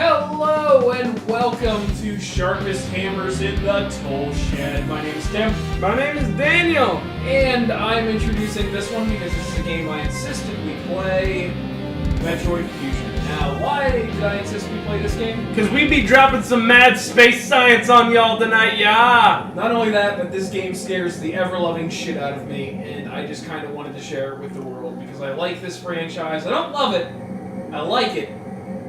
Hello and welcome to Sharpest Hammers in the Tool Shed. My name is Tim. My name is Daniel. And I'm introducing this one because this is a game I insisted we play, Metroid Fusion. Now, why did I insist we play this game? Because we be dropping some mad space science on y'all tonight, yeah! Not only that, but this game scares the ever-loving shit out of me, and I just kind of wanted to share it with the world because I like this franchise. I don't love it. I like it.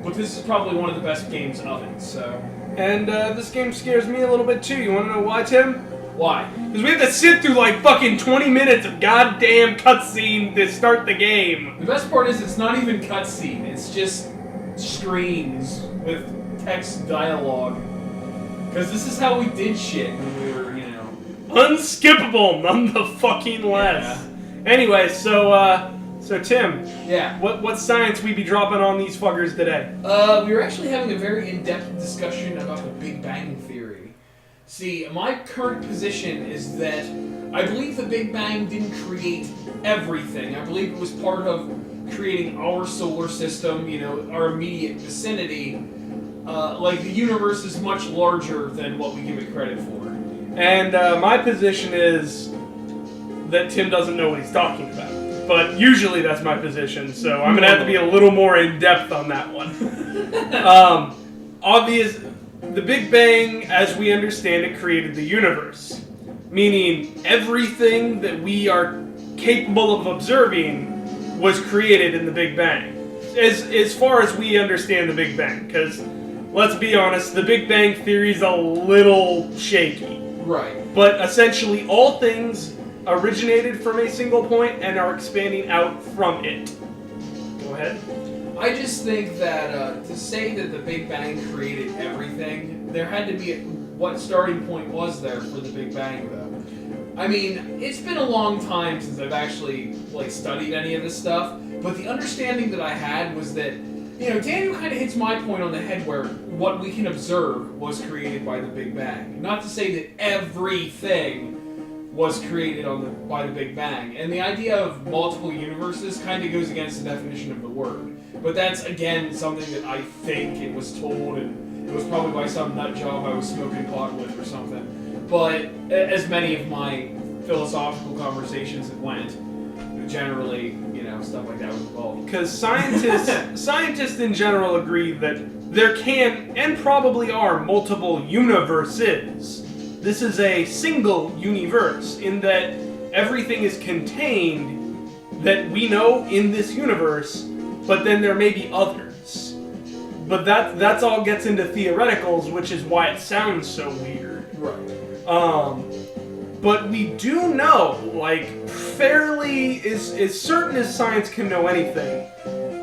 But this is probably one of the best games of it, so... And this game scares me a little bit too. You want to know why, Tim? Why? Because we have to sit through like fucking 20 minutes of goddamn cutscene to start the game. The best part is it's not even cutscene. It's just screens with text dialogue. Because this is how we did shit when we were, Unskippable, none the fucking less. Yeah. Anyway, So Tim, yeah, what science we be dropping on these fuckers today? We were actually having a very in-depth discussion about the Big Bang Theory. See, my current position is that I believe the Big Bang didn't create everything. I believe it was part of creating our solar system, our immediate vicinity. Like, the universe is much larger than what we give it credit for. And my position is that Tim doesn't know what he's talking about. But usually that's my position, so I'm going to have to be a little more in-depth on that one. The Big Bang, as we understand it, created the universe. Meaning everything that we are capable of observing was created in the Big Bang. As far as we understand the Big Bang, because, let's be honest, the Big Bang Theory is a little shaky. Right. But essentially all things originated from a single point and are expanding out from it. Go ahead. I just think that to say that the Big Bang created everything, there had to be what starting point was there for the Big Bang, though. I mean, it's been a long time since I've actually studied any of this stuff, but the understanding that I had was that, Daniel kind of hits my point on the head where what we can observe was created by the Big Bang. Not to say that everything was created by the Big Bang. And the idea of multiple universes kind of goes against the definition of the word. But that's, again, something that I think it was told, and it was probably by some nut job I was smoking pot with or something. But as many of my philosophical conversations that went, generally, stuff like that was involved. Because scientists in general agree that there can, and probably are, multiple universes. This is a single universe in that everything is contained that we know in this universe, but then there may be others. But that's all gets into theoreticals, which is why it sounds so weird. Right. But we do know, fairly as certain as science can know anything,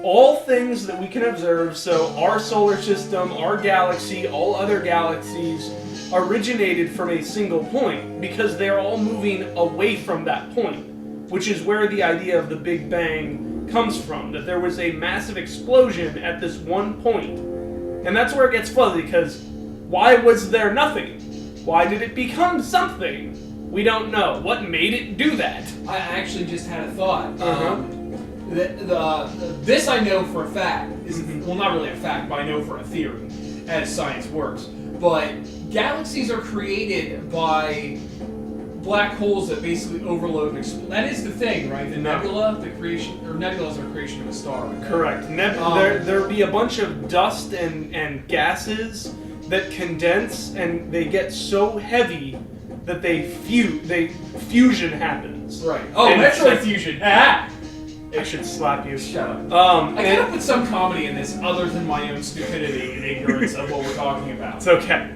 all things that we can observe, so our solar system, our galaxy, all other galaxies, originated from a single point because they're all moving away from that point, which is where the idea of the Big Bang comes from, that there was a massive explosion at this one point. And that's where it gets fuzzy, because why was there nothing? Why did it become something? We don't know. What made it do that? I actually just had a thought. Uh-huh. This I know for a fact, well, not really a fact, but I know for a theory, as science works. But galaxies are created by black holes that basically overload and explode. That is the thing, right? The nebula, nebulas are creation of a star. Correct. There'll be a bunch of dust and gases that condense, and they get so heavy that fusion happens. Right. Oh, Metroid Fusion. Ah! I should slap you. Shut up. I gotta put some comedy in this other than my own stupidity and ignorance of what we're talking about. It's okay.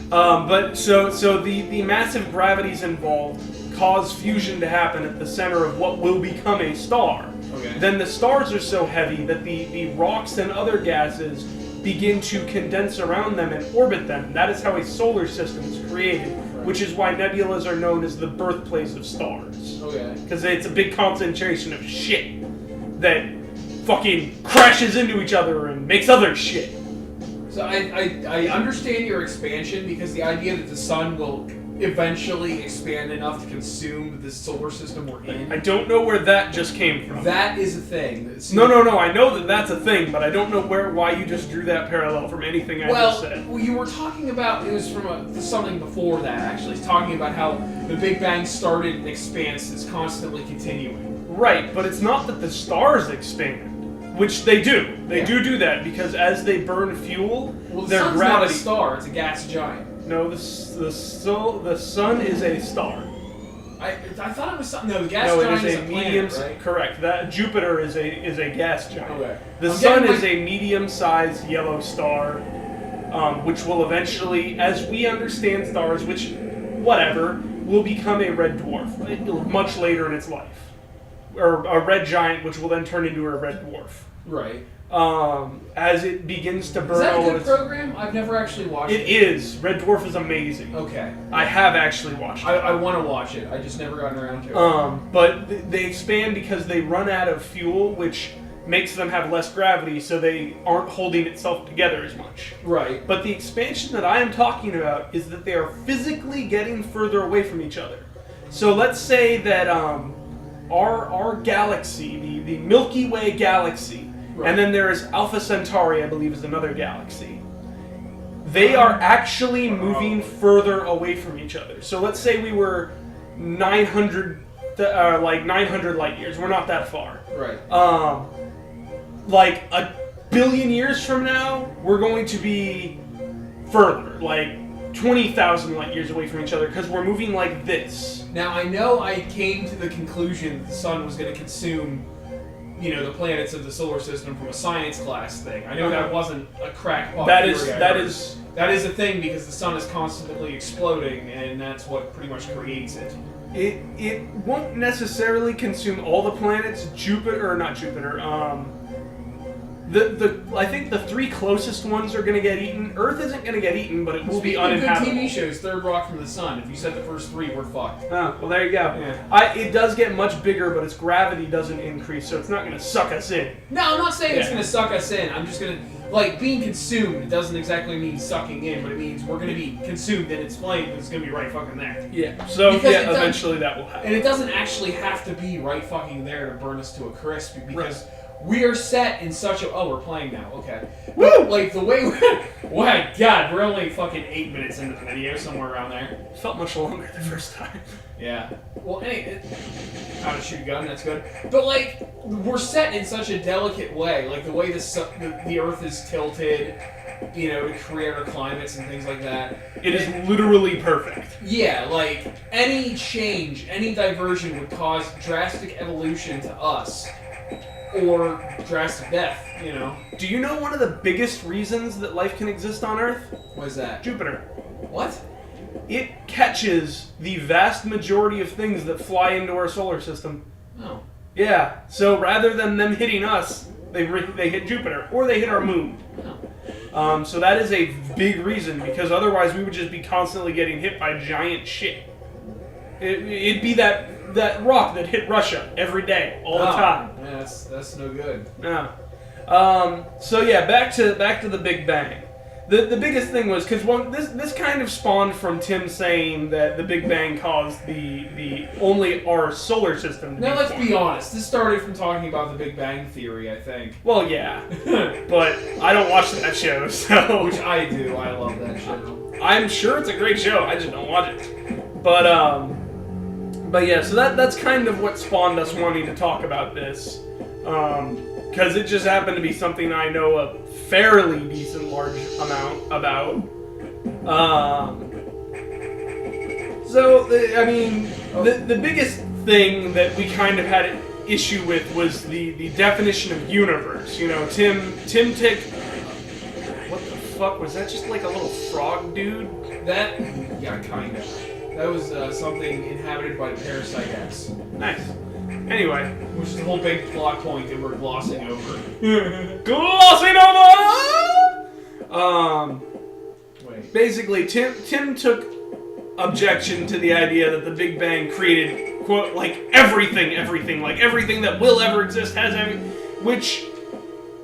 But the massive gravities involved cause fusion to happen at the center of what will become a star. Okay. Then the stars are so heavy that the rocks and other gases begin to condense around them and orbit them. That is how a solar system is created, which is why nebulas are known as the birthplace of stars. Okay. Because it's a big concentration of shit that fucking crashes into each other and makes other shit. So I understand your expansion because the idea that the sun will eventually expand enough to consume the solar system we're in? I don't know where that just came from. That is a thing. No. I know that that's a thing, but I don't know why you just drew that parallel from anything I just said. Well, you were talking about, it was from something before that, actually. It's talking about how the Big Bang started an expanse that's constantly continuing. Right, but it's not that the stars expand, which they do. They do that, because as they burn fuel, their sun's gravity... not a star, it's a gas giant. No, the sun is a star. I thought it was something. No, the gas giant is a medium. Planet, right? Correct. That Jupiter is a gas giant. Okay. The sun is a medium-sized yellow star, which will eventually, as we understand stars, will become a red dwarf much later in its life, or a red giant, which will then turn into a red dwarf. Right. As it begins to burn. Is that a good program? I've never actually watched it. It is. Red Dwarf is amazing. Okay. I have actually watched it. I want to watch it. I just never gotten around to it. But they expand because they run out of fuel, which makes them have less gravity, so they aren't holding itself together as much. Right. But the expansion that I am talking about is that they are physically getting further away from each other. So let's say that our galaxy, the Milky Way galaxy, right. And then there is Alpha Centauri, I believe, is another galaxy. They are actually moving further away from each other. So let's say we were 900 light years. We're not that far. Right. Like a billion years from now, we're going to be further, like 20,000 light years away from each other, because we're moving like this. Now, I know I came to the conclusion that the sun was going to consume, the planets of the solar system from a science class thing. I know that wasn't a crackpot theory. That is a thing, because the sun is constantly exploding, and that's what pretty much creates it. It won't necessarily consume all the planets. I think the three closest ones are going to get eaten. Earth isn't going to get eaten, but it will be uninhabitable. Good TV shows, Third Rock from the Sun. If you said the first three, we're fucked. Oh, well, there you go. Yeah. It does get much bigger, but its gravity doesn't increase, so it's not going to suck us in. No, I'm not saying it's going to suck us in. I'm just going to, being consumed, it doesn't exactly mean sucking in, but it means we're going to be consumed in its flame, and it's going to be right fucking there. Yeah. So, eventually that will happen. And it doesn't actually have to be right fucking there to burn us to a crisp, because... Right. We are set in such a... Oh, we're playing now. Okay. Woo! Like, the way we... Wow, God, we're only fucking 8 minutes into the video, somewhere around there. It felt much longer the first time. Yeah. Well, anyway, how to shoot a gun, that's good. But, we're set in such a delicate way. Like, the way the Earth is tilted, to create our climates and things like that. It is literally perfect. Yeah, any change, any diversion would cause drastic evolution to us. Or drastic death, Do you know one of the biggest reasons that life can exist on Earth? What is that? Jupiter. What? It catches the vast majority of things that fly into our solar system. Oh. Yeah, so rather than them hitting us, they hit Jupiter, or they hit our moon. Oh. So that is a big reason, because otherwise we would just be constantly getting hit by giant shit. It'd be that rock that hit Russia every day, all the time. Yeah, that's no good. No. So yeah, back to the Big Bang. The biggest thing was because this kind of spawned from Tim saying that the Big Bang caused the only our solar system. Now let's be honest. This started from talking about the Big Bang Theory, I think. Well, yeah, but I don't watch that show, so which I do. I love that show. I'm sure it's a great show. I just don't watch it. But yeah, so that's kind of what spawned us wanting to talk about this, because it just happened to be something I know a fairly decent large amount about. The biggest thing that we kind of had an issue with was the definition of universe. Tim took... What the fuck was that? Just like a little frog dude? Yeah, kind of. That was something inhabited by Parasite X. Nice. Anyway. Which is the whole big plot point that we're glossing over. Glossing over! Wait. Basically, Tim took objection to the idea that the Big Bang created, quote, everything that will ever exist has everything, which,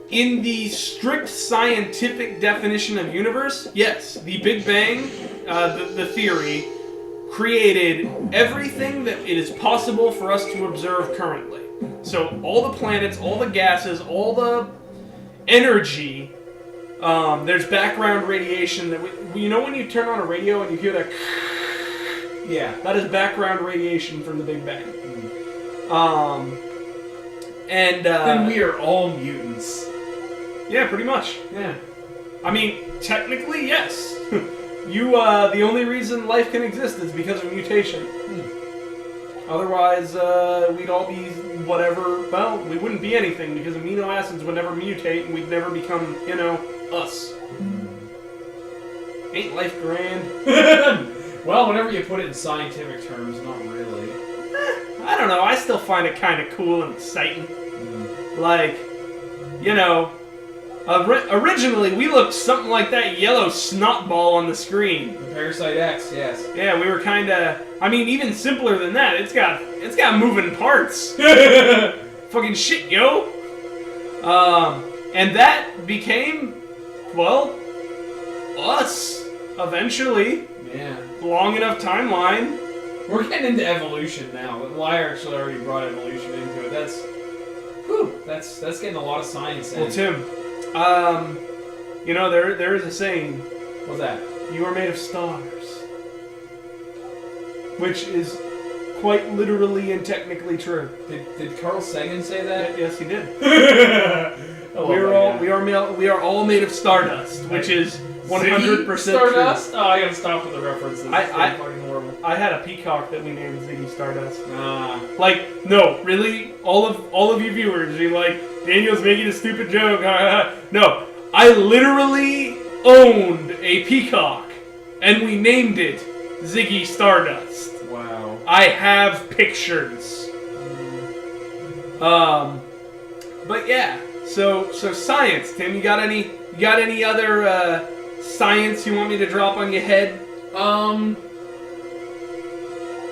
in the strict scientific definition of universe, yes, the Big Bang, the theory, created everything that it is possible for us to observe currently. So all the planets, all the gases, all the energy. There's background radiation that you know when you turn on a radio and you hear that. Yeah. That is background radiation from the Big Bang. Then we are all mutants. Yeah, pretty much. Yeah. I mean, technically, yes. The only reason life can exist is because of mutation. Otherwise, we'd all be whatever. Well, we wouldn't be anything because amino acids would never mutate and we'd never become, us. Ain't life grand? Well, whenever you put it in scientific terms, not really. I don't know. I still find it kind of cool and exciting. Like, originally we looked something like that yellow snot ball on the screen. The Parasite X, yes. Yeah, we were kind of. I mean, even simpler than that. It's got moving parts. Fucking shit, yo. And that became, well, us eventually. Yeah. Long enough timeline. We're getting into evolution now. Liar actually already brought evolution into it. That's getting a lot of science in. Well, Tim, there is a saying. What's that? You are made of stars. Which is quite literally and technically true. Did Carl Sagan say that? Yes, he did. We are all made of stardust, which is 100% Stardust? true. Oh, I gotta stop with the references. It's fucking horrible. I had a peacock that we named Ziggy Stardust. Like, no, really, all of you viewers, you're like, Daniel's making a stupid joke. No, I literally owned a peacock, and we named it Ziggy Stardust. Wow. I have pictures. But yeah, so science, Tim. You got any other science you want me to drop on your head?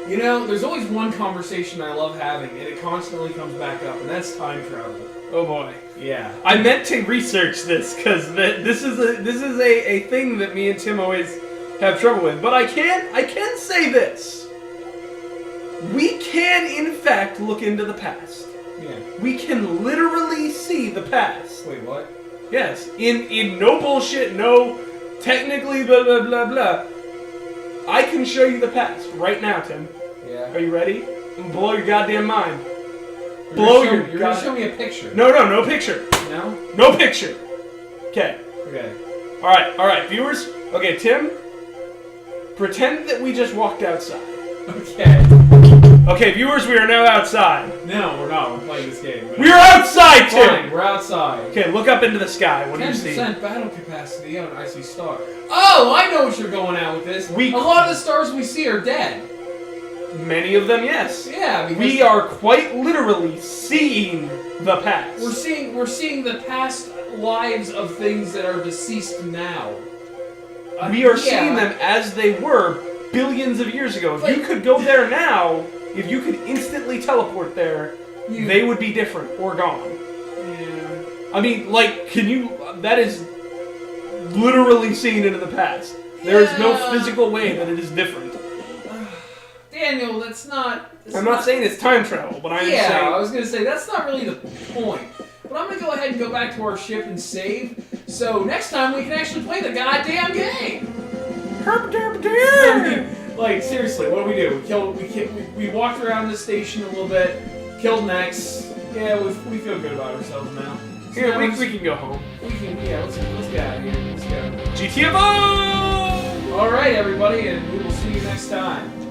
There's always one conversation I love having, and it constantly comes back up, and that's time travel. Oh boy. Yeah. I meant to research this because this is a thing that me and Tim always have trouble with. But I can say this. We can in fact look into the past. Yeah. We can literally see the past. Wait, what? Yes. In no bullshit, no technically blah blah blah blah. I can show you the past right now, Tim. Yeah. Are you ready? And blow your goddamn mind. You're gonna show me a picture. No picture. No? No picture. Okay. Okay. Alright, viewers. Okay, Tim, pretend that we just walked outside. Okay. Okay, viewers, we are now outside. No, we're not. We're playing this game. We're outside, Tim! Fine, we're outside. Okay, look up into the sky. What do you see? 10% battle capacity on an icy star. Oh, I know what you're going at with this. A lot of the stars we see are dead. Many of them, yes. Yeah, because we are quite literally seeing the past. We're seeing the past lives of things that are deceased now. We are seeing them as they were billions of years ago. If you could go there now, if you could instantly teleport there, they would be different or gone. Yeah. I mean, that is literally seeing into the past. There is no physical way that it is different. Daniel, that's not... I'm not saying it's time travel, but I'm saying... Yeah, I was going to say, that's not really the point. But I'm going to go ahead and go back to our ship and save, so next time we can actually play the goddamn game! Like, seriously, what do? We walked around the station a little bit, killed Nex. Yeah, we feel good about ourselves now. So Here, we can go home. Let's get out of here. Let's go. GTFO! Alright, everybody, and we will see you next time.